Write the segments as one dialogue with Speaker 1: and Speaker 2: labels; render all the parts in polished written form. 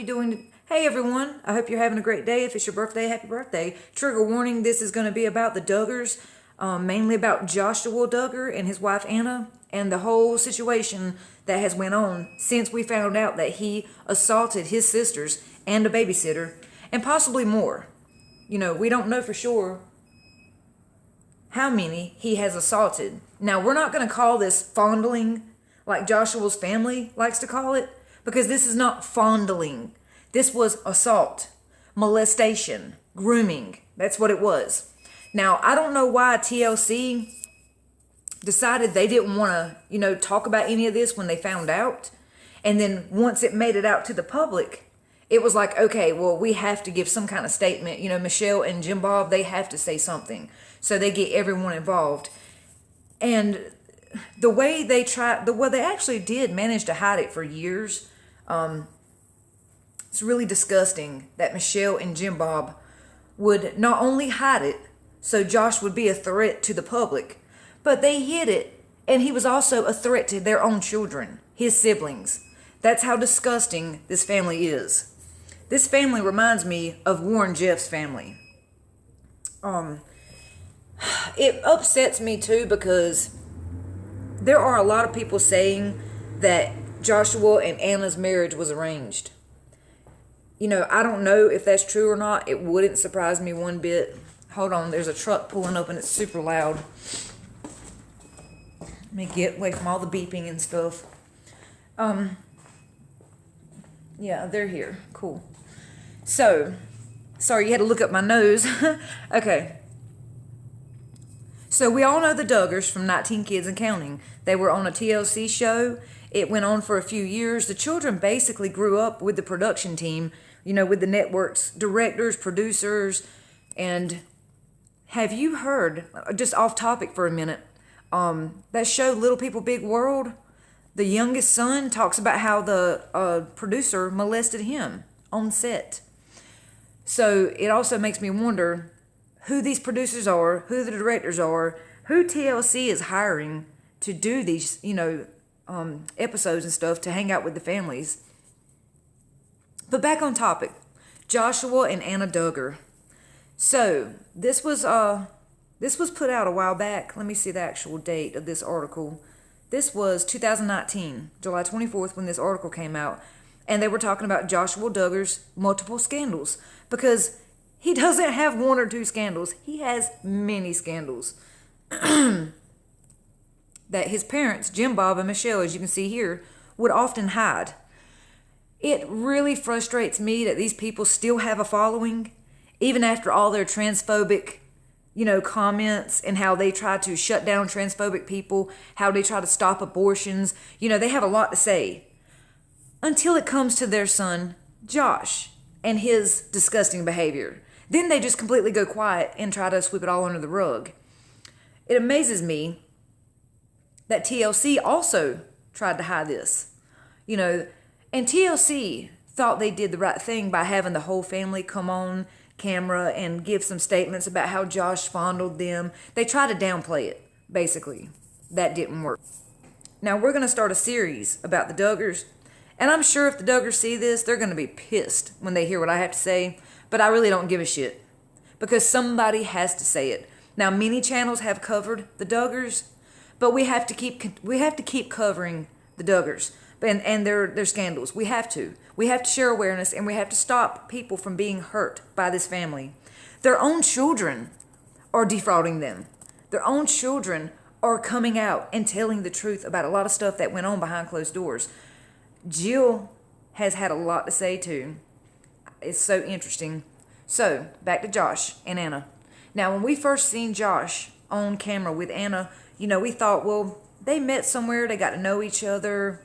Speaker 1: you doing? Hey everyone, I hope you're having a great day. If it's your birthday, happy birthday. Trigger warning, this is going to be about the Duggars, mainly about Joshua Duggar and his wife Anna, and the whole situation that has went on since we found out that he assaulted his sisters and a babysitter, and possibly more. You know, we don't know for sure how many he has assaulted. Now, we're not going to call this fondling like Joshua's family likes to call it, because this is not fondling. This was assault, molestation, grooming. That's what it was. Now, I don't know why TLC decided they didn't want to, talk about any of this when they found out. And then once it made it out to the public, it was like, okay, well, we have to give some kind of statement. Michelle and Jim Bob, they have to say something. So they get everyone involved. And the way they they actually did manage to hide it for years. It's really disgusting that Michelle and Jim Bob would not only hide it so Josh would be a threat to the public, but they hid it, and he was also a threat to their own children, his siblings. That's how disgusting this family is. This family reminds me of Warren Jeff's family. It upsets me too, because there are a lot of people saying that Joshua and Anna's marriage was arranged. I don't know if that's true or not. It wouldn't surprise me one bit. Hold on, there's a truck pulling up and it's super loud. Let me get away from all the beeping and stuff. Yeah, they're here. Cool. So, sorry, you had to look up my nose. Okay. So we all know the Duggars from 19 Kids and Counting. They were on a TLC show. It went on for a few years. The children basically grew up with the production team, with the network's directors, producers. And have you heard, just off topic for a minute, that show Little People Big World? The youngest son talks about how the producer molested him on set. So it also makes me wonder who these producers are, who the directors are, who TLC is hiring to do these, episodes and stuff to hang out with the families. But back on topic, Joshua and Anna Duggar. So this was put out a while back. Let me see the actual date of this article. This was 2019, July 24th, when this article came out, and they were talking about Joshua Duggar's multiple scandals, because he doesn't have one or two scandals. He has many scandals that his parents, Jim Bob and Michelle, as you can see here, would often hide. It really frustrates me that these people still have a following, even after all their transphobic, comments, and how they try to shut down transphobic people, how they try to stop abortions. They have a lot to say. Until it comes to their son, Josh, and his disgusting behavior. Then they just completely go quiet and try to sweep it all under the rug. It amazes me that TLC also tried to hide this. And TLC thought they did the right thing by having the whole family come on camera and give some statements about how Josh fondled them. They tried to downplay it, basically. That didn't work. Now we're going to start a series about the Duggars. And I'm sure if the Duggars see this, they're going to be pissed when they hear what I have to say. But I really don't give a shit, because somebody has to say it. Now, many channels have covered the Duggars, but we have to keep covering the Duggars and their scandals. We have to share awareness, and we have to stop people from being hurt by this family. Their own children are defrauding them. Their own children are coming out and telling the truth about a lot of stuff that went on behind closed doors. Jill has had a lot to say too. It's so interesting. So, back to Josh and Anna. Now, when we first seen Josh on camera with Anna, we thought, well, they met somewhere, they got to know each other.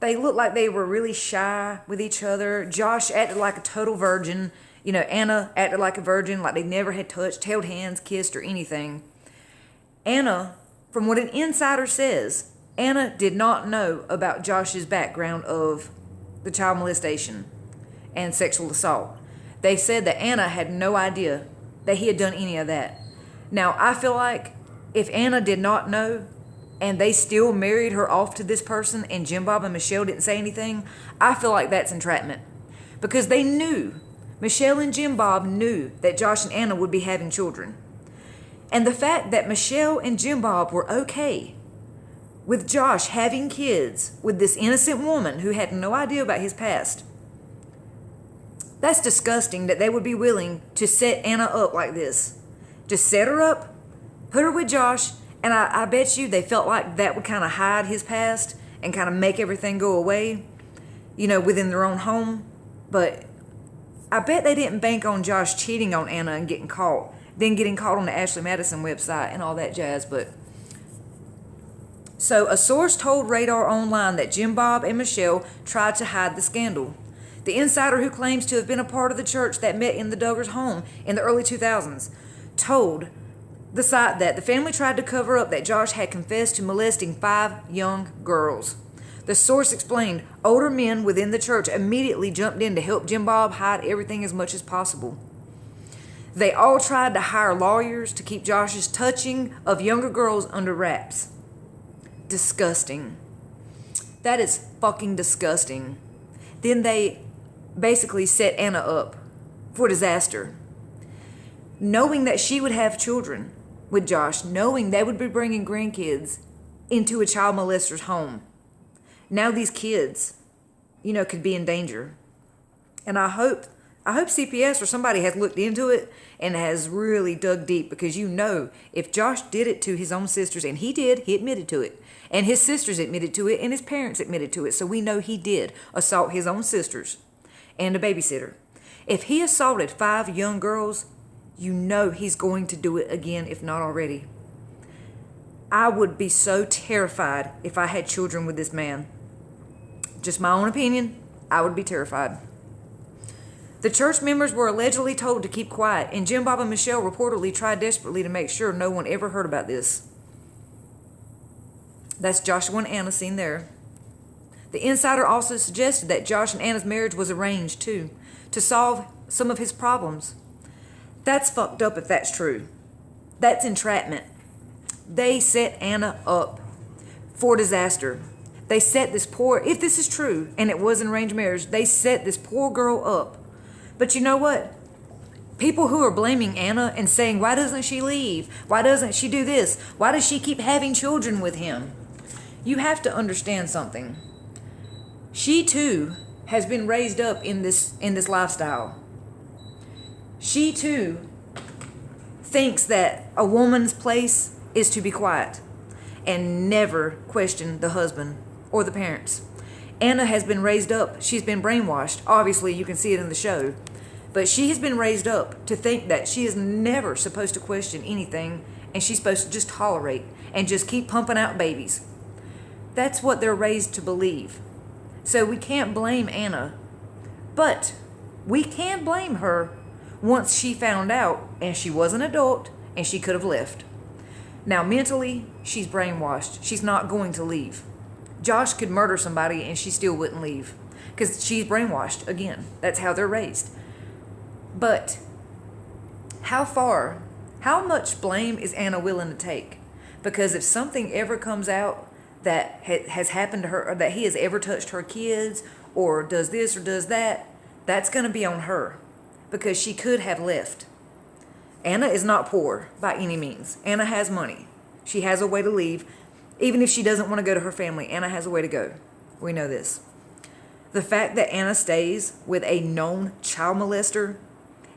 Speaker 1: They looked like they were really shy with each other. Josh acted like a total virgin. Anna acted like a virgin, like they never had touched, held hands, kissed, or anything. Anna, from what an insider says, Anna did not know about Josh's background of the child molestation and sexual assault. They said that Anna had no idea that he had done any of that. Now, I feel like if Anna did not know and they still married her off to this person and Jim Bob and Michelle didn't say anything, I feel like that's entrapment. because they knew, Michelle and Jim Bob knew that Josh and Anna would be having children. And the fact that Michelle and Jim Bob were okay with Josh having kids with this innocent woman who had no idea about his past, that's disgusting that they would be willing to set Anna up like this. Just set her up, put her with Josh, and I bet you they felt like that would kind of hide his past and kind of make everything go away, within their own home. But I bet they didn't bank on Josh cheating on Anna and getting caught, then getting caught on the Ashley Madison website and all that jazz. So a source told Radar Online that Jim Bob and Michelle tried to hide the scandal. The insider, who claims to have been a part of the church that met in the Duggars' home in the early 2000s, told the site that the family tried to cover up that Josh had confessed to molesting 5 young girls. The source explained older men within the church immediately jumped in to help Jim Bob hide everything as much as possible. They all tried to hire lawyers to keep Josh's touching of younger girls under wraps. Disgusting. That is fucking disgusting. Then they basically set Anna up for disaster. Knowing that she would have children with Josh, knowing they would be bringing grandkids into a child molester's home. Now these kids, could be in danger. And I hope CPS or somebody has looked into it and has really dug deep, because if Josh did it to his own sisters, and he did, he admitted to it, and his sisters admitted to it, and his parents admitted to it, so we know he did assault his own sisters and a babysitter. If he assaulted 5 young girls, he's going to do it again, if not already. I would be so terrified if I had children with this man. Just my own opinion, I would be terrified. The church members were allegedly told to keep quiet, and Jim Bob and Michelle reportedly tried desperately to make sure no one ever heard about this. That's Joshua and Anna seen there. The insider also suggested that Josh and Anna's marriage was arranged, too, to solve some of his problems. That's fucked up if that's true. That's entrapment. They set Anna up for disaster. They set this if this is true, and it was an arranged marriage, they set this poor girl up. But you know what? People who are blaming Anna and saying, why doesn't she leave? Why doesn't she do this? Why does she keep having children with him? You have to understand something. She too has been raised up in this lifestyle. She too thinks that a woman's place is to be quiet and never question the husband or the parents. Anna has been raised up. She's been brainwashed. Obviously, you can see it in the show. But she has been raised up to think that she is never supposed to question anything, and she's supposed to just tolerate and just keep pumping out babies. That's what they're raised to believe. So we can't blame Anna. But we can blame her once she found out, and she was an adult, and she could have left. Now, mentally, she's brainwashed. She's not going to leave. Josh could murder somebody, and she still wouldn't leave, because she's brainwashed. Again, that's how they're raised. But how much blame is Anna willing to take? Because if something ever comes out that has happened to her, or that he has ever touched her kids, or does this or does that, that's going to be on her, because she could have left. Anna is not poor by any means. Anna has money. She has a way to leave. Even if she doesn't want to go to her family, Anna has a way to go. We know this. The fact that Anna stays with a known child molester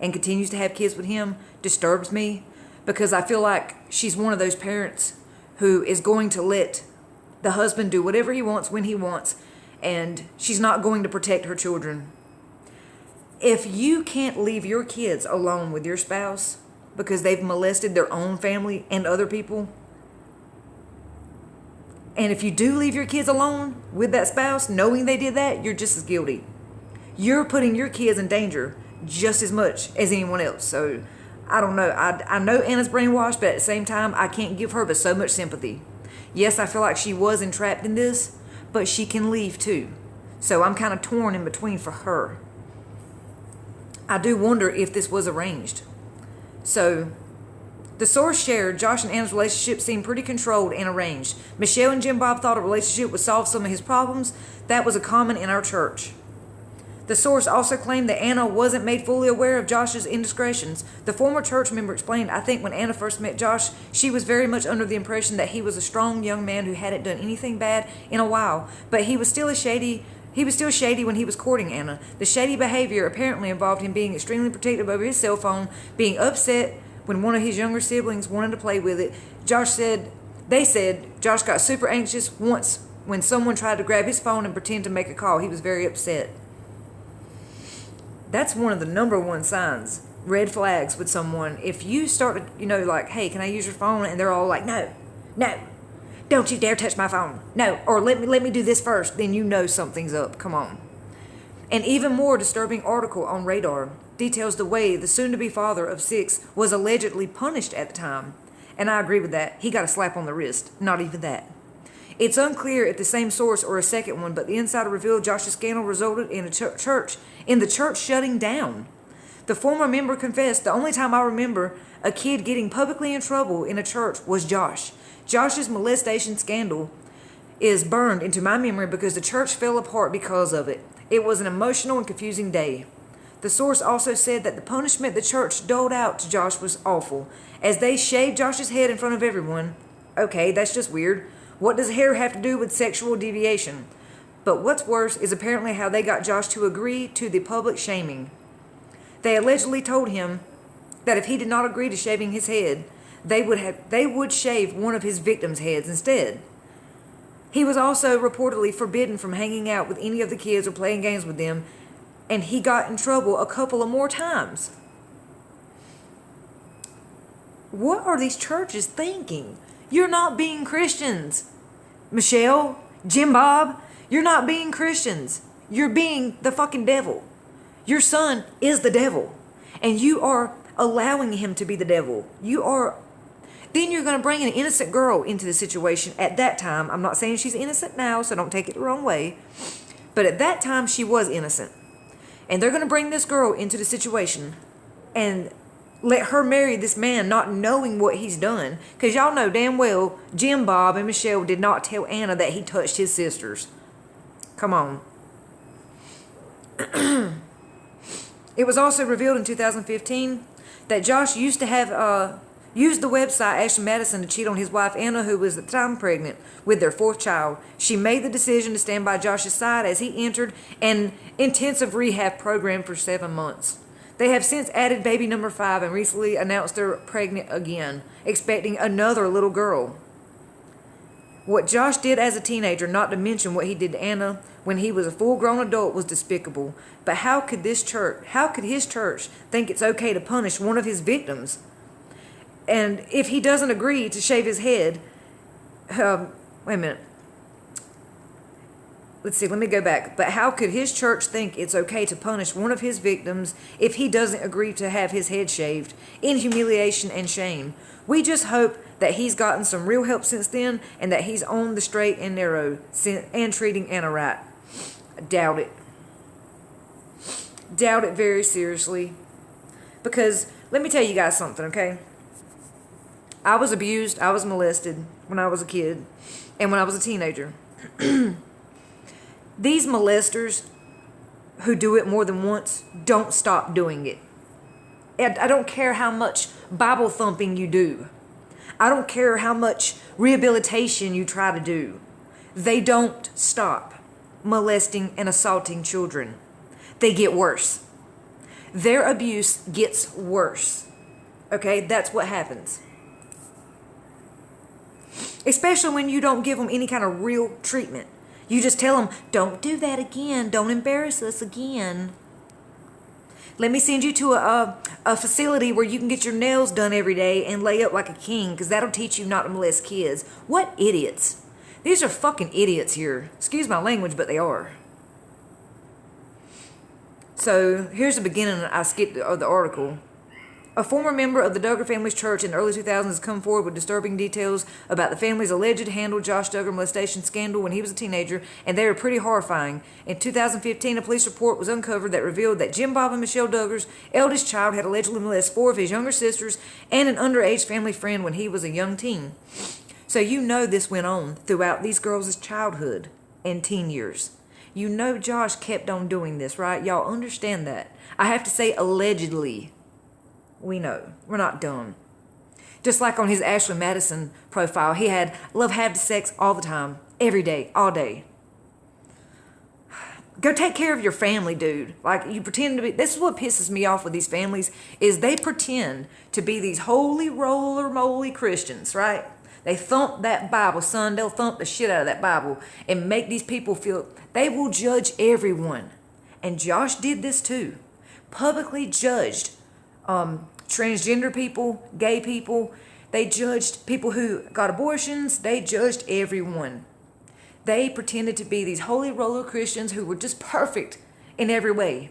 Speaker 1: and continues to have kids with him disturbs me, because I feel like she's one of those parents who is going to let the husband do whatever he wants when he wants, and she's not going to protect her children. If you can't leave your kids alone with your spouse because they've molested their own family and other people, and if you do leave your kids alone with that spouse knowing they did that, you're just as guilty. You're putting your kids in danger just as much as anyone else. So I don't know. I know Anna's brainwashed, but at the same time, I can't give her but so much sympathy. Yes, I feel like she was entrapped in this, but she can leave too. So I'm kind of torn in between for her. I do wonder if this was arranged. So the source shared Josh and Anna's relationship seemed pretty controlled and arranged. Michelle and Jim Bob thought a relationship would solve some of his problems. That was a common in our church. The source also claimed that Anna wasn't made fully aware of Josh's indiscretions. The former church member explained, I think when Anna first met Josh, she was very much under the impression that he was a strong young man who hadn't done anything bad in a while, but he was still shady when he was courting Anna. The shady behavior apparently involved him being extremely protective over his cell phone, being upset when one of his younger siblings wanted to play with it. They said Josh got super anxious once when someone tried to grab his phone and pretend to make a call. He was very upset. That's one of the number one signs, red flags with someone. If you start to, like, hey, can I use your phone? And they're all like, no, don't you dare touch my phone. No, or let me do this first. Then you know something's up. Come on. An even more disturbing article on Radar details the way the soon-to-be father of 6 was allegedly punished at the time. And I agree with that. He got a slap on the wrist. Not even that. It's unclear if the same source or a second one, but the insider revealed Josh's scandal resulted in the church shutting down. The former member confessed, the only time I remember a kid getting publicly in trouble in a church was Josh. Josh's molestation scandal is burned into my memory because the church fell apart because of it. It was an emotional and confusing day. The source also said that the punishment the church doled out to Josh was awful, as they shaved Josh's head in front of everyone. Okay, that's just weird. What does hair have to do with sexual deviation? But what's worse is apparently how they got Josh to agree to the public shaming. They allegedly told him that if he did not agree to shaving his head, they would shave one of his victims' heads instead. He was also reportedly forbidden from hanging out with any of the kids or playing games with them, and he got in trouble a couple of more times. What are these churches thinking? You're not being Christians. Michelle, Jim Bob, you're not being Christians. You're being the fucking devil. Your son is the devil. And you are allowing him to be the devil. Then you're going to bring an innocent girl into the situation at that time. I'm not saying she's innocent now, so don't take it the wrong way. But at that time, she was innocent. And they're going to bring this girl into the situation and let her marry this man not knowing what he's done. Because y'all know damn well Jim Bob and Michelle did not tell Anna that he touched his sisters. Come on. It was also revealed in 2015 that Josh used to have used the website Ashton Madison to cheat on his wife Anna, who was at the time pregnant with their 4th child. She made the decision to stand by Josh's side as he entered an intensive rehab program for 7 months. They have since added baby number 5 and recently announced they're pregnant again, expecting another little girl. What Josh did as a teenager, not to mention what he did to Anna when he was a full-grown adult, was despicable. But how could his church think it's okay to punish one of his victims? And if he doesn't agree to shave his head, wait a minute. Let's see, let me go back. But how could his church think it's okay to punish one of his victims if he doesn't agree to have his head shaved in humiliation and shame? We just hope that he's gotten some real help since then and that he's on the straight and narrow and treating Anna right. I doubt it. Doubt it very seriously. Because let me tell you guys something, okay? I was abused, I was molested when I was a kid and when I was a teenager. These molesters who do it more than once don't stop doing it. I don't care how much Bible thumping you do. I don't care how much rehabilitation you try to do. They don't stop molesting and assaulting children. They get worse. Their abuse gets worse. Okay, that's what happens. Especially when you don't give them any kind of real treatment. You just tell them, don't do that again. Don't embarrass us again. Let me send you to a facility where you can get your nails done every day and lay up like a king, because that'll teach you not to molest kids. What idiots. These are fucking idiots here. Excuse my language, but they are. So here's the beginning. I skipped the article. A former member of the Duggar family's church in the early 2000s has come forward with disturbing details about the family's alleged handled Josh Duggar molestation scandal when he was a teenager, and they are pretty horrifying. In 2015, a police report was uncovered that revealed that Jim Bob and Michelle Duggar's eldest child had allegedly molested 4 of his younger sisters and an underage family friend when he was a young teen. So you know this went on throughout these girls' childhood and teen years. You know Josh kept on doing this, right? Y'all understand that. I have to say allegedly. We know. We're not dumb. Just like on his Ashley Madison profile, he had love having sex all the time, every day, all day. Go take care of your family, dude. Like, you pretend to be... This is what pisses me off with these families, is they pretend to be these holy roller-moly Christians, right? They thump that Bible, son. They'll thump the shit out of that Bible and make these people feel... They will judge everyone. And Josh did this too. Publicly judged transgender people, gay people. They judged people who got abortions. They judged everyone. They pretended to be these holy roller Christians who were just perfect in every way.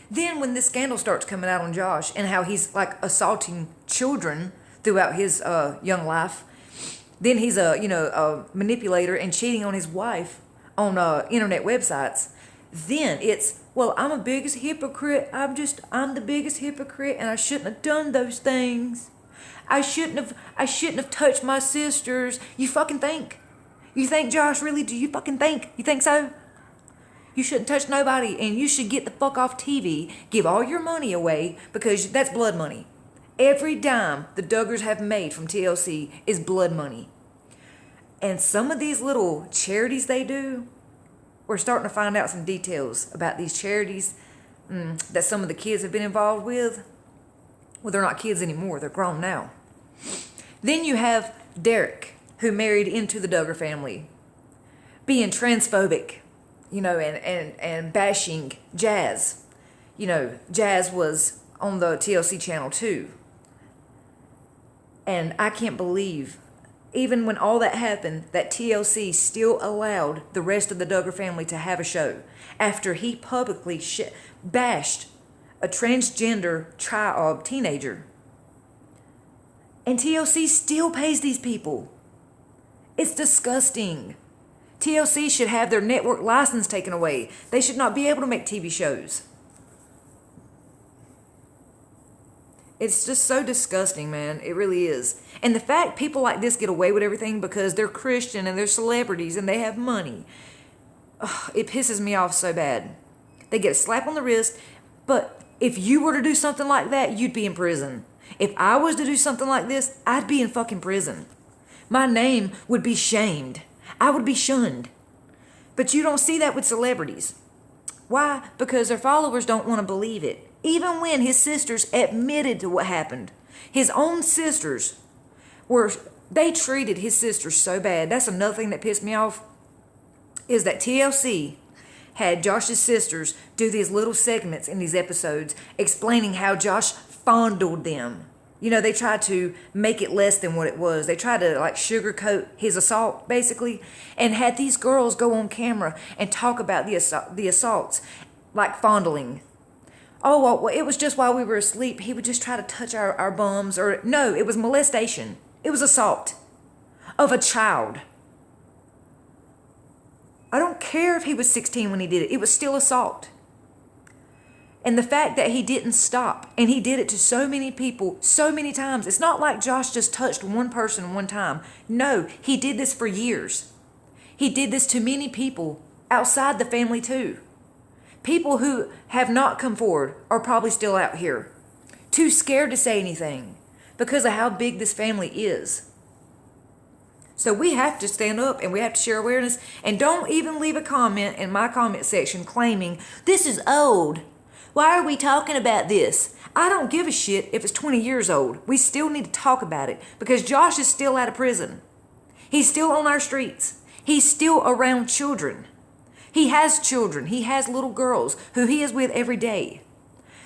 Speaker 1: Then when this scandal starts coming out on Josh and how he's like assaulting children throughout his young life, then he's a manipulator and cheating on his wife on internet websites. Then it's, well, I'm a biggest hypocrite. I'm the biggest hypocrite, and I shouldn't have done those things. I shouldn't have touched my sisters. You fucking think? You think, Josh, really? Do you fucking think? You think so? You shouldn't touch nobody, and you should get the fuck off TV, give all your money away, because that's blood money. Every dime the Duggars have made from TLC is blood money. And some of these little charities they do, we're starting to find out some details about these charities that some of the kids have been involved with. Well, they're not kids anymore. They're grown now. Then you have Derek, who married into the Duggar family, being transphobic, and bashing Jazz. Jazz was on the TLC channel too. And I can't believe, even when all that happened, that TLC still allowed the rest of the Duggar family to have a show after he publicly bashed a transgender child teenager. And TLC still pays these people. It's disgusting. TLC should have their network license taken away. They should not be able to make TV shows. It's just so disgusting, man. It really is. And the fact people like this get away with everything because they're Christian and they're celebrities and they have money, it pisses me off so bad. They get a slap on the wrist, but if you were to do something like that, you'd be in prison. If I was to do something like this, I'd be in fucking prison. My name would be shamed. I would be shunned. But you don't see that with celebrities. Why? Because their followers don't want to believe it. Even when his sisters admitted to what happened. His own sisters they treated his sisters so bad. That's another thing that pissed me off, is that TLC had Josh's sisters do these little segments in these episodes explaining how Josh fondled them. They tried to make it less than what it was. They tried to sugarcoat his assault, basically, and had these girls go on camera and talk about the assaults, like fondling. Oh, well, it was just while we were asleep. He would just try to touch our bums. Or no, it was molestation. It was assault of a child. I don't care if he was 16 when he did it. It was still assault. And the fact that he didn't stop, and he did it to so many people so many times. It's not like Josh just touched one person one time. No, he did this for years. He did this to many people outside the family too. People who have not come forward are probably still out here, too scared to say anything because of how big this family is. So we have to stand up and we have to share awareness. And don't even leave a comment in my comment section claiming, this is old. Why are we talking about this? I don't give a shit if it's 20 years old. We still need to talk about it because Josh is still out of prison. He's still on our streets. He's still around children. He has children. He has little girls who he is with every day,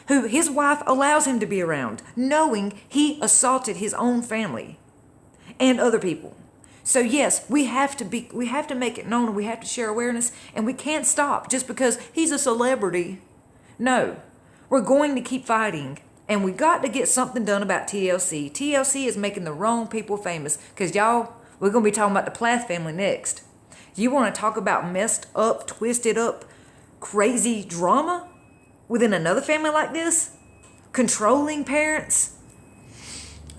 Speaker 1: who his wife allows him to be around, knowing he assaulted his own family and other people. So yes, we have to make it known, and we have to share awareness, and we can't stop just because he's a celebrity. No, we're going to keep fighting, and we got to get something done about TLC. TLC is making the wrong people famous, because y'all, we're going to be talking about the Plath family next. You want to talk about messed up, twisted up, crazy drama within another family like this? Controlling parents?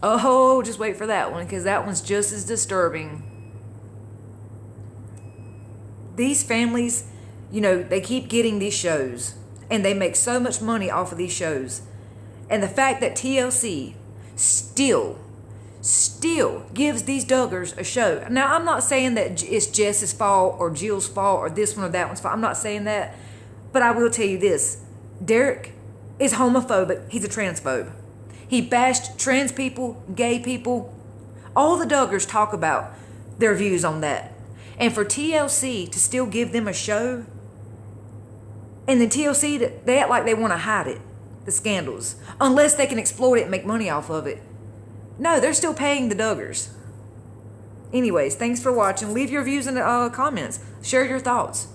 Speaker 1: Oh, just wait for that one, because that one's just as disturbing. These families, They keep getting these shows, and they make so much money off of these shows. And the fact that TLC still gives these Duggars a show. Now, I'm not saying that it's Jess's fault or Jill's fault or this one or that one's fault. I'm not saying that. But I will tell you this. Derek is homophobic. He's a transphobe. He bashed trans people, gay people. All the Duggars talk about their views on that. And for TLC to still give them a show, and then TLC, they act like they want to hide it, the scandals, unless they can exploit it and make money off of it. No, they're still paying the Duggars. Anyways, thanks for watching. Leave your views in the comments. Share your thoughts.